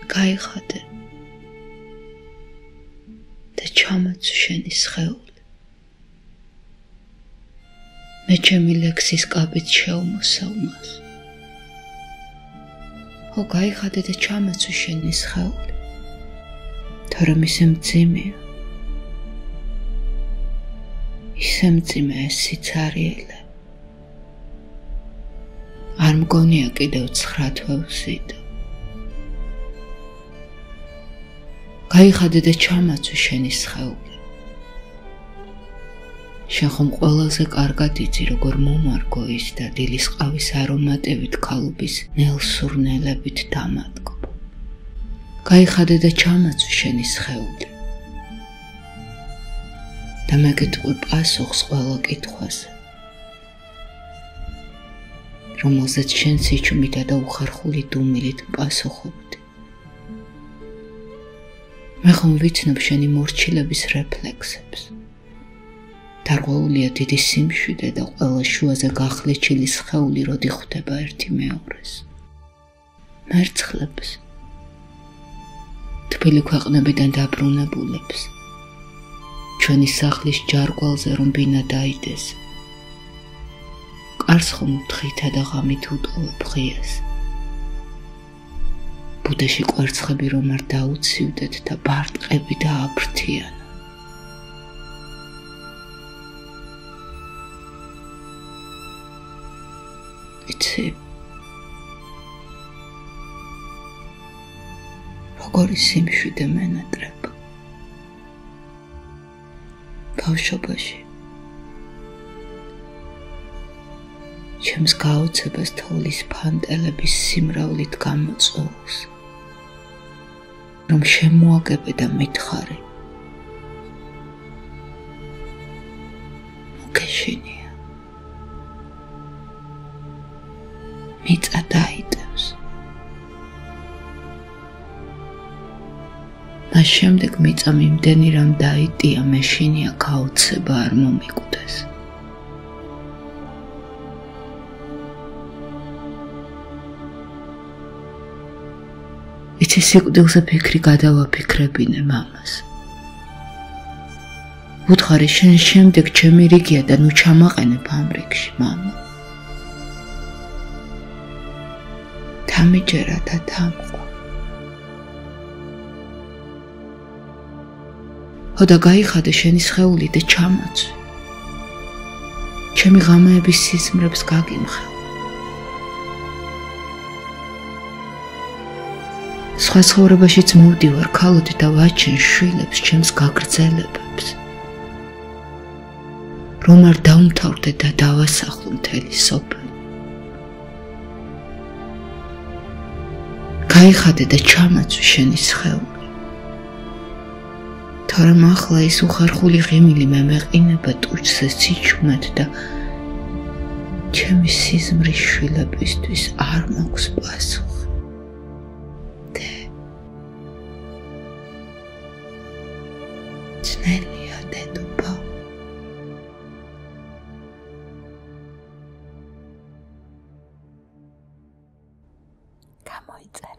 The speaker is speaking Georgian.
გაიხადე და ჩამოცვი შენი სხეული. მე ჩემი ლექსის კაბით შევმოსავ მას. ხო, გაიხადე და ჩამოცვი შენი სხეული. თორემ ისე მძიმეა. ისე მძიმე ეს სიცარიელე. არ მგონია კიდევ 9 თვეუსით. გაიხადე და ჩამოცვი შენი სხეული. შენ ხომ ყველაზე კარგად იცი, როგორ მომარგო ის და დილის ყავის არომატებით ქალობის ნელსურნელებით დამატკბო. გაიხადე და ჩამოცვი შენი სხეული. და მეგეთყვი პასუხს ყველა კითხვაზე, რომელზეც შენ სიჩუმითა და უხერხული დუმილით პასუხობდი. მე ხომ ვიცნობ შენი მორჩილების რეფლექსებს. დარღვეულია დიდი სიმშვიდე და ყველა შუაზე გახლეჩილი სხეული როდი ხვდება ერთი მეორეს. მერცხლებს, თბილი ქვეყნებიდან დაბრუნებულებს, ჩვენი სახლის ჯარგვალზე რომ ბინა დაიდეს. კარს ხომ თხითა და ღამით უტოვებ ღიას. ბუდეში კვერცხები რომ არ დაუცივდეთ და ბარტყები დააფრთიანა. იცი, როგორი სიმშვიდე მენატრება. ბავშვობაში ჩემს გაოცებას თოვლის ფანტელების სიმრავლით გამოწვეულს, რომ შემოაგებე და მითხარი. მოგეშინია. მიწა დაიტევს. მას შემდეგ მიწამ იმდენი რამ დაიტია, მეშინია გაოცება არ მომიკვდეს. იცი, სიკვდილზე ფიქრი გადავაფიქრებინე მამას. უთხარი, შენ შემდეგ ჩემი რიგია და ნუ ჩამაყენებ ამ რიგში, მამა. თამიჯერა და თამყვა. ხო და გაიხადე შენი სხეული და ჩამოცვი. ჩემი ღამეების სიზმრებს გაგიმხელ. სხვა ცხოვრებაშიც მოვდივარ ქალოდი და ვაჩენ შვილებს ჩემს გაგრძელებებს. რომ არ დაუმთავრდე და დავასახლო მთელი სოფელი. გაიხადე და ჩამოცვი შენი სხეული. თორემ ახლა ის უხერხული ღიმილი მე მეყინება ტუჩზე სიჩუმეთ და ჩემი სიზმრის შვილებისთვის არ მაქვს პასუხი. ძნელია დედოფალ. გამოიწერა.